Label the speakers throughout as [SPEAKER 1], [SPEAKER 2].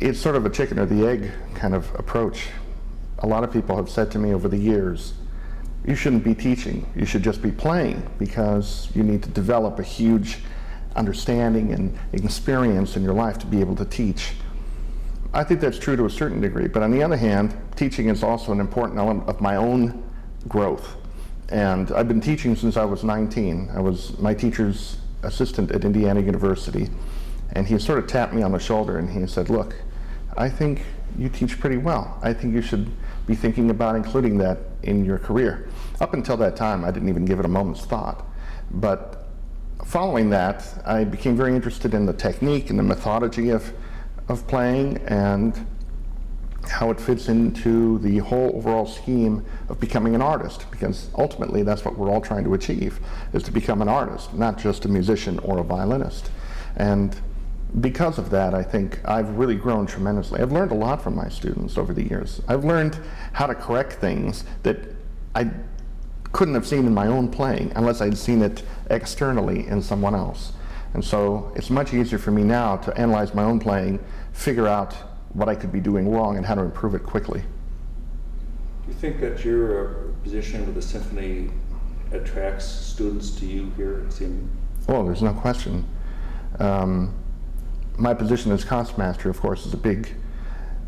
[SPEAKER 1] it's sort of a chicken or the egg kind of approach. A lot of people have said to me over the years, you shouldn't be teaching, you should just be playing, because you need to develop a huge understanding and experience in your life to be able to teach. I think that's true to a certain degree, but on the other hand, teaching is also an important element of my own growth. And I've been teaching since I was 19. I was my teacher's assistant at Indiana University, and he sort of tapped me on the shoulder and he said, look, I think you teach pretty well. I think you should be thinking about including that in your career. Up until that time, I didn't even give it a moment's thought. But following that, I became very interested in the technique and the methodology of playing and how it fits into the whole overall scheme of becoming an artist, because ultimately that's what we're all trying to achieve, is to become an artist, not just a musician or a violinist. And because of that, I think I've really grown tremendously. I've learned a lot from my students over the years. I've learned how to correct things that I couldn't have seen in my own playing unless I'd seen it externally in someone else. And so it's much easier for me now to analyze my own playing, figure out what I could be doing wrong and how to improve it quickly.
[SPEAKER 2] Do you think that your position with the symphony attracts students to you here at CMU?
[SPEAKER 1] Oh, there's no question. My position as concertmaster, of course, is a big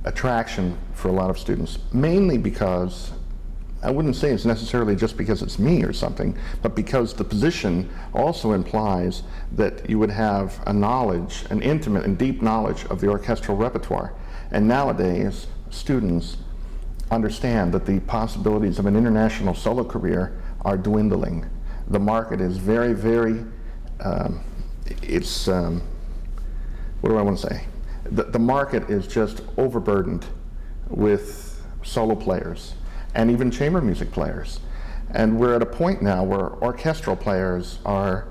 [SPEAKER 1] attraction for a lot of students, mainly because, I wouldn't say it's necessarily just because it's me or something, but because the position also implies that you would have a knowledge, an intimate and deep knowledge of the orchestral repertoire. And nowadays, students understand that the possibilities of an international solo career are dwindling. The market is very, very, what do I want to say? The market is just overburdened with solo players and even chamber music players. And we're at a point now where orchestral players are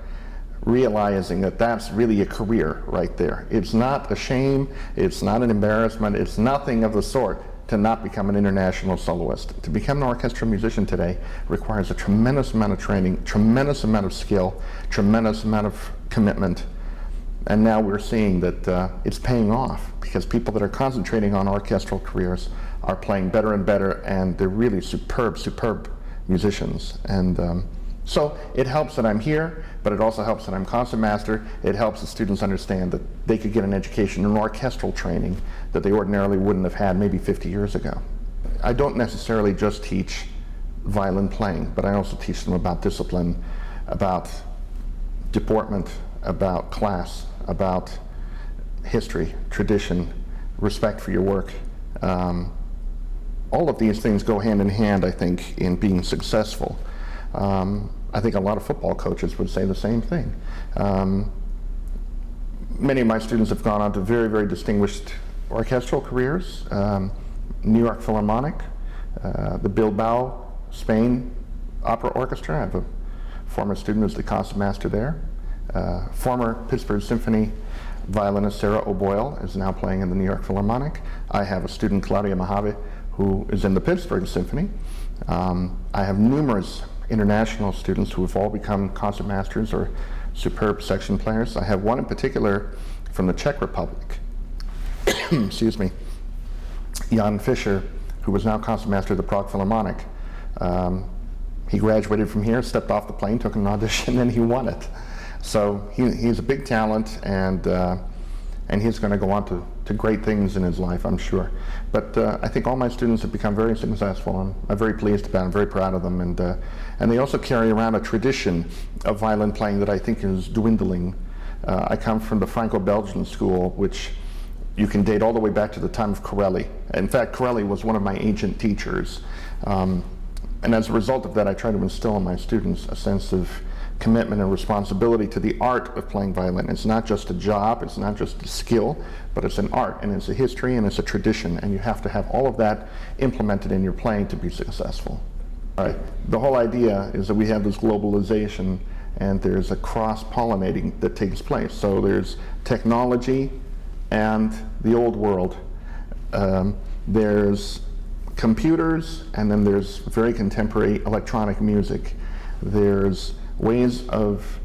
[SPEAKER 1] realizing that that's really a career right there. It's not a shame, it's not an embarrassment, it's nothing of the sort to not become an international soloist. To become an orchestral musician today requires a tremendous amount of training, tremendous amount of skill, tremendous amount of commitment. And now we're seeing that it's paying off, because people that are concentrating on orchestral careers are playing better and better, and they're really superb, superb musicians. And so it helps that I'm here, but it also helps that I'm concertmaster. It helps the students understand that they could get an education in orchestral training that they ordinarily wouldn't have had maybe 50 years ago. I don't necessarily just teach violin playing, but I also teach them about discipline, about deportment, about class, about history, tradition, respect for your work. All of these things go hand in hand, I think, in being successful. I think a lot of football coaches would say the same thing. Many of my students have gone on to very, very distinguished orchestral careers. New York Philharmonic, the Bilbao, Spain Opera Orchestra. I have a former student who's the concertmaster there. Former Pittsburgh Symphony violinist Sarah O'Boyle is now playing in the New York Philharmonic. I have a student, Claudia Mojave, who is in the Pittsburgh Symphony. I have numerous international students who have all become concertmasters or superb section players. I have one in particular from the Czech Republic, excuse me, Jan Fischer, who was now concertmaster of the Prague Philharmonic. He graduated from here, stepped off the plane, took an audition, and he won it. So he's a big talent, and he's going to go on to great things in his life, I'm sure. But I think all my students have become very successful. I'm very pleased about it. I'm very proud of them. And they also carry around a tradition of violin playing that I think is dwindling. I come from the Franco-Belgian school, which you can date all the way back to the time of Corelli. In fact, Corelli was one of my ancient teachers. And as a result of that, I try to instill in my students a sense of commitment and responsibility to the art of playing violin. It's not just a job, it's not just a skill, but it's an art, and it's a history, and it's a tradition, and you have to have all of that implemented in your playing to be successful. All right. The whole idea is that we have this globalization, and there's a cross-pollinating that takes place. So there's technology and the old world. There's computers, and then there's very contemporary electronic music. There's ways of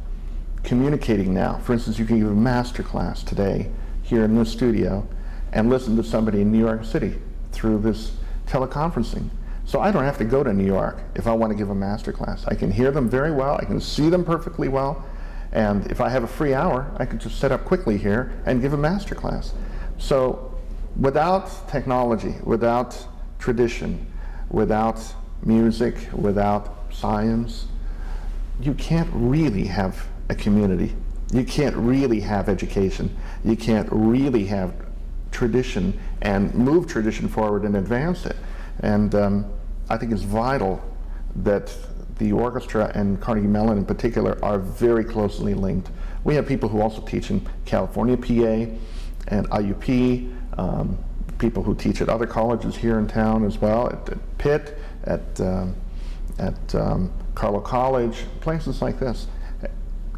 [SPEAKER 1] communicating now. For instance, you can give a master class today here in this studio, and listen to somebody in New York City through this teleconferencing. So I don't have to go to New York if I want to give a master class. I can hear them very well, I can see them perfectly well, and if I have a free hour, I can just set up quickly here and give a master class. So without technology, without tradition, without music, without science, you can't really have a community. You can't really have education. You can't really have tradition and move tradition forward and advance it. And I think it's vital that the orchestra and Carnegie Mellon in particular are very closely linked. We have people who also teach in California, PA, and IUP, people who teach at other colleges here in town as well, at Pitt, at Carlow College, places like this.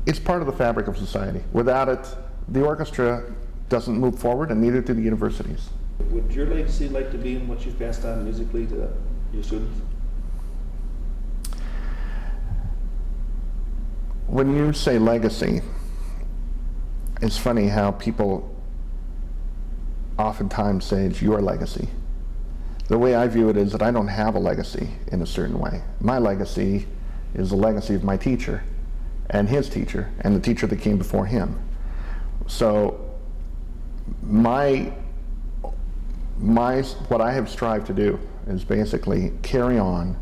[SPEAKER 1] It's part of the fabric of society. Without it, the orchestra doesn't move forward, and neither do the universities.
[SPEAKER 2] Would your legacy like to be in what you've passed on musically to your students?
[SPEAKER 1] When you say legacy, it's funny how people oftentimes say it's your legacy. The way I view it is that I don't have a legacy in a certain way. My legacy is the legacy of my teacher and his teacher and the teacher that came before him. So what I have strived to do is basically carry on,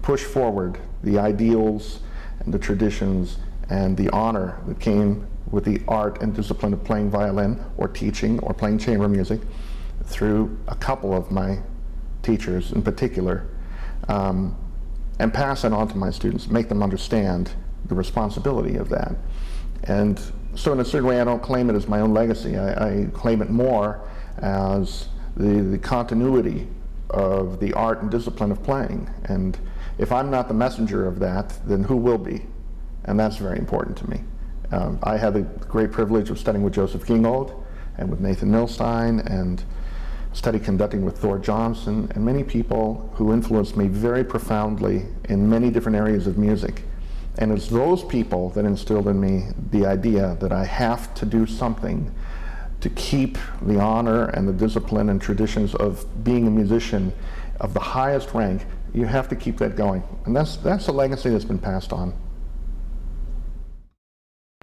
[SPEAKER 1] push forward the ideals and the traditions and the honor that came with the art and discipline of playing violin or teaching or playing chamber music through a couple of my teachers in particular, and pass that on to my students, make them understand the responsibility of that. And so in a certain way I don't claim it as my own legacy, I claim it more as the continuity of the art and discipline of playing. And if I'm not the messenger of that, then who will be? And that's very important to me. I had the great privilege of studying with Joseph Gingold and with Nathan Milstein, and study conducting with Thor Johnson, and many people who influenced me very profoundly in many different areas of music. And it's those people that instilled in me the idea that I have to do something to keep the honor and the discipline and traditions of being a musician of the highest rank. You have to keep that going. And that's a legacy that's been passed on.